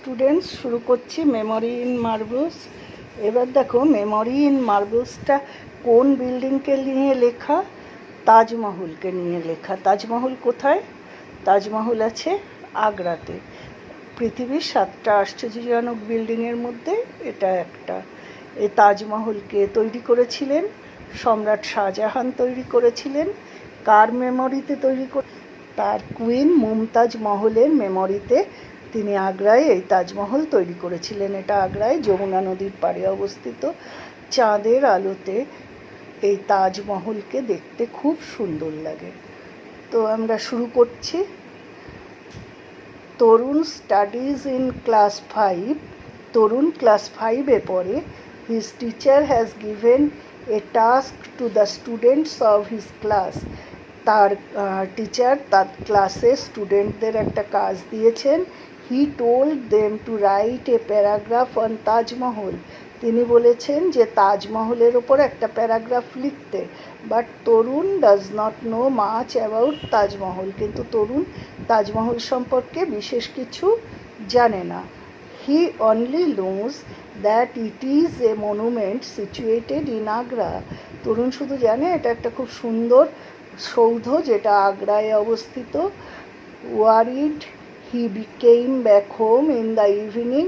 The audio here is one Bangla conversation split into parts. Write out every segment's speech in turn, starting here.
স্টুডেন্টস, শুরু করছি মেমোরি ইন মার্বেলস। এবার দেখো মেমোরি ইন মার্বেলসটা কোন বিল্ডিংকে নিয়ে লেখা? তাজমহলকে নিয়ে লেখা। তাজমহল কোথায়? তাজমহল আছে আগ্রাতে। পৃথিবীর 7টা আশ্চর্যজনক বিল্ডিংয়ের মধ্যে এটা একটা। এই তাজমহলকে তৈরি করেছিলেন সম্রাট শাহজাহান, তৈরি করেছিলেন কার মেমোরিতে? তার কুইন মুমতাজ মহলের মেমোরিতে তিনি আগ্রায় এই তাজমহল তৈরি করেছিলেন। এটা আগ্রায় যমুনা নদীর পাড়ে অবস্থিত। চাঁদের আলোতে এই তাজমহলকে দেখতে খুব সুন্দর লাগে। তো আমরা শুরু করছি। Tarun studies in class 5। Tarun class 5-এ পড়ে। His teacher has given a task to the students of his class. তার টিচার তার ক্লাসের স্টুডেন্টদের একটা কাজ দিয়েছেন। He told them to write a paragraph on Taj Mahal. তিনি বলেছেন যে তাজমহলের ওপর একটা প্যারাগ্রাফ লিখতে। But Tarun does not know much about Taj Mahal. কিন্তু তরুণ তাজমহল সম্পর্কে বিশেষ কিছু জানে না। He only knows that it is a monument situated in Agra. Tarun শুধু জানে এটা একটা খুব সুন্দর সৌধ যেটা আগ্রায় অবস্থিত। Worried he came back home in the evening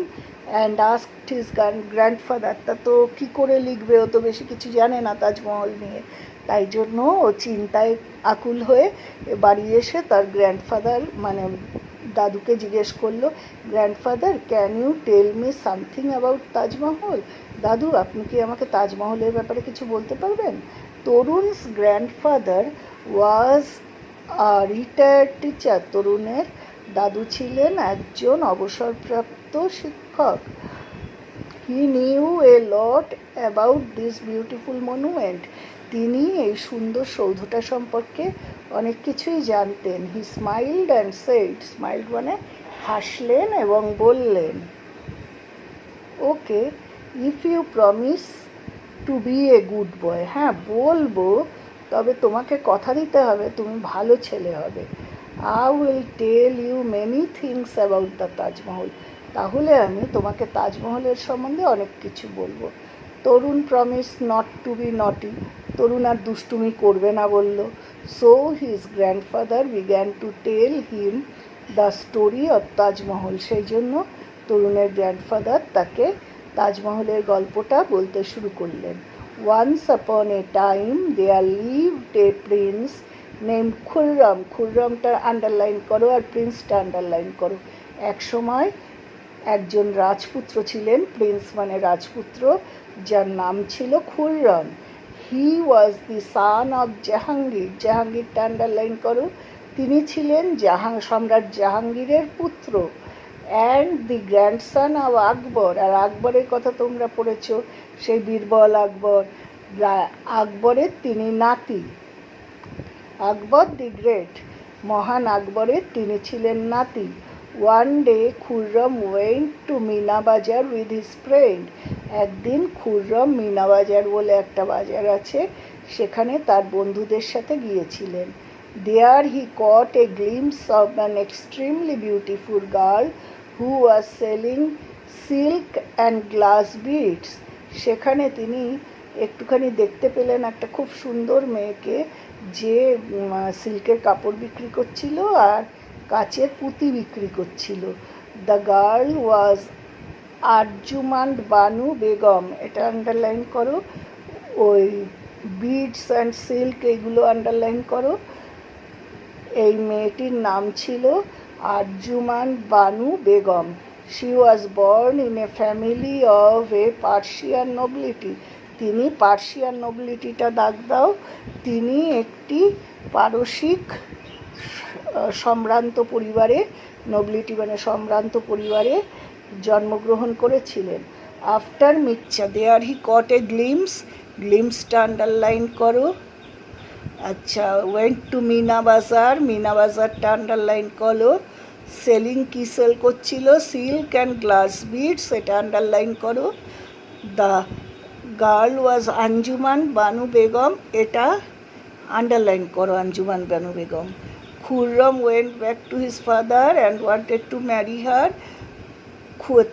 and asked his grandfather. তা তো কী করে লিখবে, ও তো বেশি কিছু জানে না তাজমহল নিয়ে। তাই জন্য ও চিন্তায় আকুল হয়ে বাড়ি এসে তার গ্র্যান্ডফাদার মানে দাদুকে জিজ্ঞেস করলো, grandfather can you tell me something about Taj Mahal? দাদু, আপনি কি আমাকে তাজমহলের ব্যাপারে কিছু বলতে পারবেন? Tarun's grandfather was a retired teacher. তরুণের দাদু ছিলেন একজন অবসরপ্রাপ্ত শিক্ষক। He knew a lot about this beautiful monument. তিনি এই সুন্দর সৌধটা সম্পর্কে অনেক কিছুই জানতেন। He smiled and said. Smiled মানে হাসলেন এবং বললেন, okay, if you promise to be a good boy. হ্যাঁ বলবো, তবে তোমাকে কথা দিতে হবে তুমি ভালো ছেলে হবে। I will tell you many things about the Taj Mahal. তাহলে আমি তোমাকে তাজমহলের সম্বন্ধে অনেক কিছু বলবো। Tarun promise not to be naughty. Tarun আর দুষ্টুমি করবে না বলল। So his grandfather began to tell him the story of Taj Mahal. সেই জন্য তরুণের গ্র্যান্ডফাদার তাকে তাজমহলের গল্পটা বলতে শুরু করলেন। Once upon a time there lived a prince name Khurram. খুররমটা আন্ডারলাইন করো আর প্রিন্সটা আন্ডারলাইন করো। এক সময় একজন রাজপুত্র ছিলেন, প্রিন্স মানে রাজপুত্র, যার নাম ছিল খুররম। হি ওয়াজ দি সান অফ জাহাঙ্গীর। জাহাঙ্গীরটা আন্ডারলাইন করো। তিনি ছিলেন সম্রাট জাহাঙ্গীরের পুত্র। অ্যান্ড দি গ্র্যান্ডসন অফ আকবর। আর আকবরের কথা তোমরা পড়েছ, সেই বীরবল আকবর। আকবরের তিনি নাতি। আকবর দি গ্রেট, মহান আকবরের তিনি ছিলেন নাতি। One day Khurram went to Meena Bazaar with his friend. একদিন খুররম মিনা বাজার বলে একটা বাজার আছে, সেখানে তার বন্ধুদের সাথে গিয়েছিলেন। There he caught a glimpse of an extremely beautiful girl who was selling silk and glass beads. সেখানে তিনি একটুখানি দেখতে পেলেন একটা খুব সুন্দর মেয়েকে, যে সিল্কের কাপড় বিক্রি করছিল আর কাচের পুঁতি বিক্রি করছিল। The girl was Arjuman Banu Begum. এটা আন্ডারলাইন করো। ওই বিডস অ্যান্ড সিল্ক এইগুলো আন্ডারলাইন করো। এই মেয়েটির নাম ছিল Arjuman Banu Begum. She was born in a family of A Persian nobility. তিনি পার্সিয়ান নোবিলিটিটা দাগ দাও। তিনি একটি পারসিক সম্ভ্রান্ত পরিবারে, নোবিলিটি মানে সম্ভ্রান্ত পরিবারে জন্মগ্রহণ করেছিলেন। After মিকচা there he caught a glimpse. গ্লিমসটা underline করো। আচ্ছা, ওয়েন্ট টু মিনা বাজার। মিনা বাজারটা আন্ডারলাইন করো। সেলিং কি সেল করছিল? সিল্ক অ্যান্ড গ্লাস বিডস, এটা আন্ডারলাইন করো। The girl was Anjuman Banu Begum, এটা আন্ডারলাইন করো, Anjuman Banu Begum. Khurram went back to his father and wanted to marry her.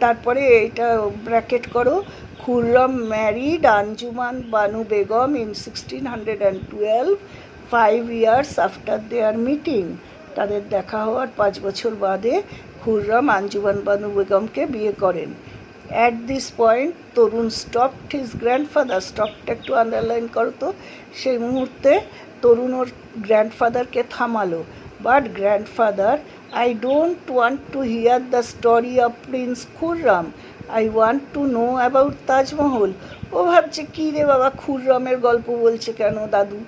তারপরে এইটা ব্র্যাকেট করো, Khurram married Anjuman Banu Begum in 1612, 5 years after their meeting. তাদের দেখা হওয়ার 5 বছর বাদে খুররম আঞ্জুমান বানু বেগমকে বিয়ে করেন। At this point Tarun stopped his grandfather, স্টপটা একটু আন্ডারলাইন করো তো, সেই মুহূর্তে তরুণ ওর গ্র্যান্ডফাদারকে থামালো। But grandfather, I don't want to hear the story of Prince Khurram. I want to know about Taj Mahal. ও ভাবছে কী রে বাবা, খুররমের গল্প বলছে কেন দাদু?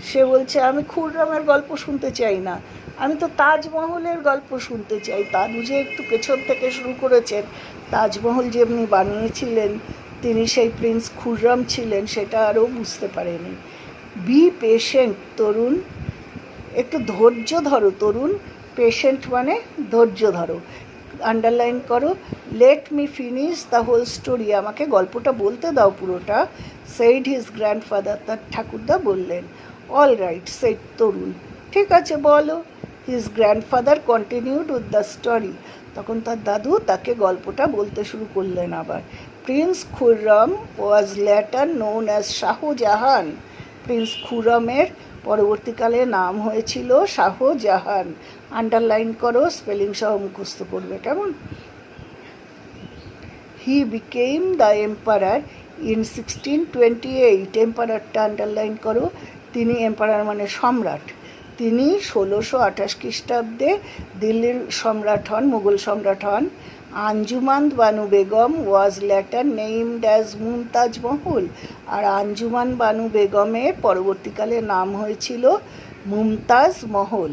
সে বলছে আমি খুররমের গল্প শুনতে চাই না, আমি তো তাজমহলের গল্প শুনতে চাই। দাদু যে একটু পেছন থেকে শুরু করেছেন, তাজমহল যেমনি বানিয়েছিলেন তিনি সেই প্রিন্স খুররম ছিলেন সেটা আরও বুঝতে পারেনি। বি পেশেন্ট তরুণ, একটু ধৈর্য ধরো তরুণ। পেশেন্ট মানে ধৈর্য ধরো, আন্ডারলাইন করো। Let me finish the whole story, আমাকে গল্পটা বলতে দাও পুরোটা। সেইড হিজ গ্র্যান্ডফাদার, তার ঠাকুরদা বললেন। অল রাইট সেইড তরুণ, ঠিক আছে বলো। His grandfather continued with the story, তখন তার দাদু তাকে গল্পটা বলতে শুরু করলেন আবার। Prince Khurram was later known as Shah Jahan, prince খুররমের পরবর্তীকালে নাম হয়েছিল শাহজাহান। আন্ডারলাইন করো, স্পেলিং সহ মুখস্থ করবে, কেমন? He became the emperor in 1628, এম্পারারটা আন্ডারলাইন করো। তিনি এম্পারার মানে সম্রাট, তিনি 1628 খ্রিস্টাব্দে দিল্লির সম্রাট হন, মুঘল সম্রাট হন। Anjuman Banu Begum was later named as Mumtaz Mahal, আর আঞ্জুমান বানু বেগমের পরবর্তীকালে নাম হয়েছিল মুমতাজ মহল।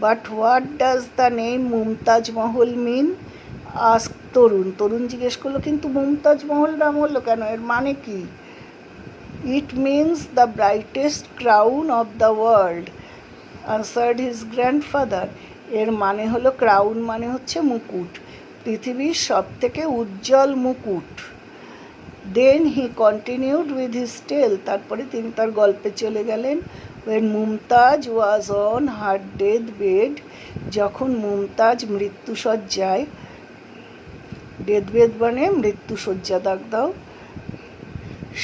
But what does the name Mumtaz Mahal mean? Ask তরুণ, তরুণ জিজ্ঞেস করলো কিন্তু মুমতাজ মহল নাম হলো কেন, এর মানে কি? It means the brightest crown of the world, answered his grandfather. এর মানে হলো ক্রাউন মানে হচ্ছে মুকুট, পৃথিবীর সব থেকে উজ্জ্বল মুকুট। Then he continued with his tale, তারপরে তিনি তার গল্পে চলে গেলেন। when Mumtaz was on her death bed, যখন মুমতাজ মৃত্যুশয্যায়, ডেথ বেড মানে মৃত্যুশয্যা, দাগ দাও।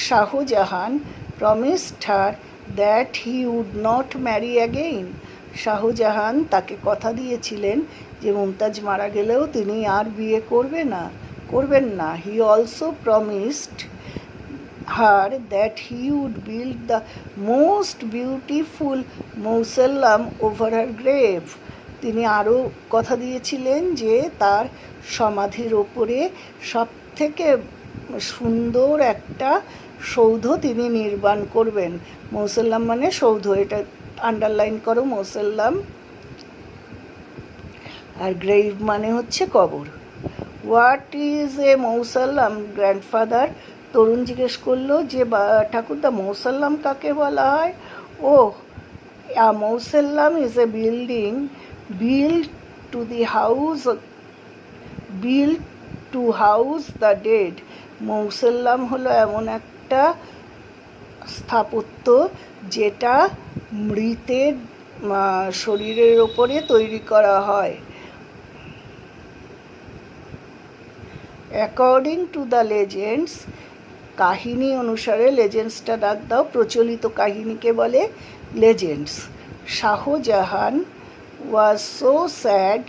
Shah Jahan promised her that he would not marry again, Shah Jahan তাকে কথা দিয়েছিলেন যে মুমতাজ মারা গেলেও তিনি আর বিয়ে করবেন না। He also promised her that he would build the most beautiful মৌসল্লাম over her grave, তিনি আরও কথা দিয়েছিলেন যে তার সমাধির ওপরে সব থেকে সুন্দর একটা সৌধ তিনি নির্মাণ করবেন। মৌসল্লাম মানে সৌধ, এটা আন্ডারলাইন করো মৌসল্লাম। আর গ্রেভ মানে হচ্ছে কবর। What is a mausoleum grandfather? Tarun জিজ্ঞেস করলো যে ঠাকুরদা মৌসল্লাম কাকে বলা হয়? ও, a mausoleum is a building built to house the dead. মৌসল্লাম হলো এমন একটা স্থাপত্য যেটা মৃতের শরীরের ওপরে তৈরি করা হয়। অ্যাকর্ডিং টু দ্য লেজেন্ডস, কাহিনী অনুসারে, লেজেন্ডসটা ডাক দাও, প্রচলিত কাহিনীকে বলে legends. Shah Jahan was so sad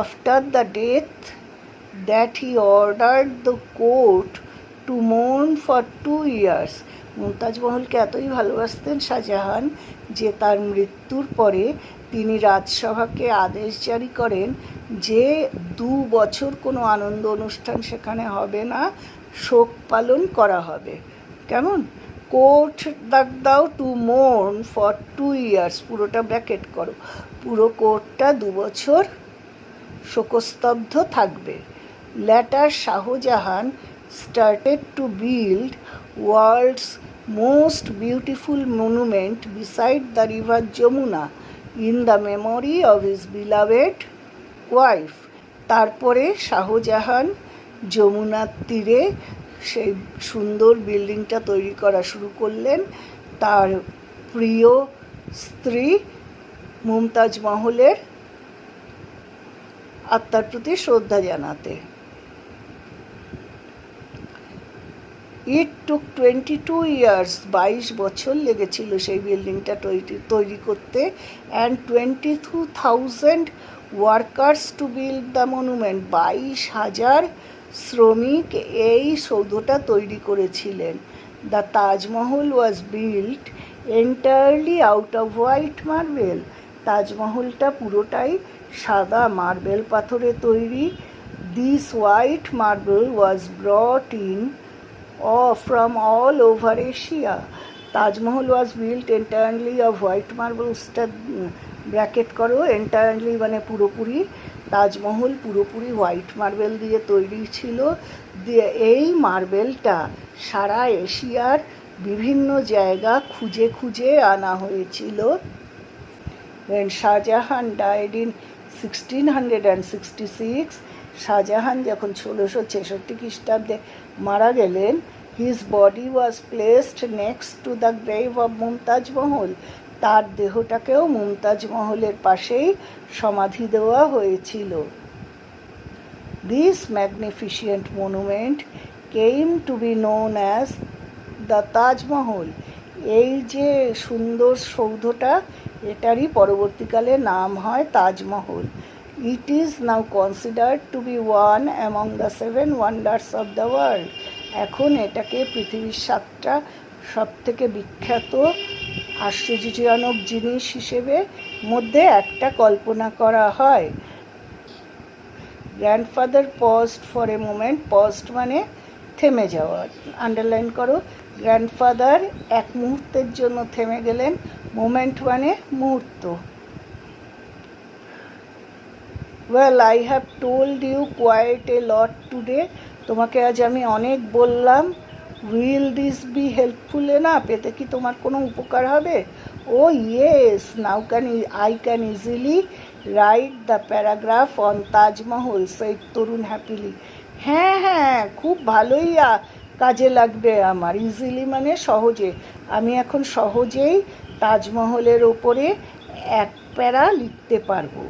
after the death that he ordered the court to mourn for 2 years. Mumtaz মহলকে এতই ভালোবাসতেন শাহজাহান যে তার মৃত্যুর পরে তিনি রাজসভাকে আদেশ জারি করেন যে 2 বছর কোনো আনন্দ অনুষ্ঠান সেখানে হবে না, শোক পালন করা হবে, কেমন? কোর্ট দাগ দাও, টু মোর্ন ফর 2 years, পুরোটা ব্র্যাকেট করো, পুরো কোর্টটা 2 বছর শোকস্তব্ধ থাকবে। Letter Shahjahan started to build world's most beautiful monument beside the river Jamuna in the memory of his beloved wife. তারপরে শাহজাহান যমুনার তীরে সেই সুন্দর বিল্ডিংটা তৈরি করা শুরু করলেন তার প্রিয় স্ত্রী মুমতাজ মহলের আত্মার প্রতি শ্রদ্ধা জানাতে। ইট টুক 22 ইয়ার্স, 22 বছর লেগেছিল সেই বিল্ডিংটা তৈরি করতে। And 22,000 workers to build the monument, 22,000 শ্রমিক এই সৌধটা তৈরি করেছিলেন। The Taj Mahal was built entirely out of white marble, তাজমহলটা পুরোটাই সাদা মার্বেল পাথরে তৈরি। This white marble was brought in from all over Asia. Taj Mahal was built entirely of white মার্বেলসটা ব্র্যাকেট করো, এন্টায়ারলি মানে পুরোপুরি, তাজমহল পুরোপুরি হোয়াইট মার্বেল দিয়ে তৈরি ছিল। দিয়ে এই মার্বেলটা সারা এশিয়ার বিভিন্ন জায়গা খুঁজে খুঁজে আনা হয়েছিল। When Shahjahan died in 1666, Shahjahan যখন 1666 খ্রিস্টাব্দে মারা গেলেন, his body was placed next to the grave of Mumtaz মহল, তার দেহটাকেও মুমতাজ মহলের পাশেই সমাধি দেওয়া হয়েছিল। This magnificent monument came to be known as the Taj Mahal. এই যে সুন্দর সৌধটা, এটারই পরবর্তীকালে নাম হয় Taj Mahal. It is now considered to be one among the 7 wonders of the world. এখন এটাকে পৃথিবীর 7টা সবথেকে বিখ্যাত আশ্চর্যজনক জিনিস হিসেবে মধ্যে একটা কল্পনা করা হয়। Grandfather paused for a moment, paused মানে থেমে যাওয়া, আন্ডারলাইন করো। গ্র্যান্ডফাদার এক মুহূর্তের জন্য থেমে গেলেন, মোমেন্ট মানে মুহূর্ত। Well, I have told you quite a lot today. তোমাকে আজ আমি অনেক বললাম। Will this be helpful enough? এতে কি তোমার কোনো উপকার হবে? Oh yes, now I can easily write the paragraph on Taj Mahal, said Tarun happily. হ্যাঁ, খুব ভালোই কাজে লাগবে আমার। ইজিলি মানে সহজে, আমি এখন সহজেই তাজমহলের ওপরে এক প্যারা লিখতে পারবো।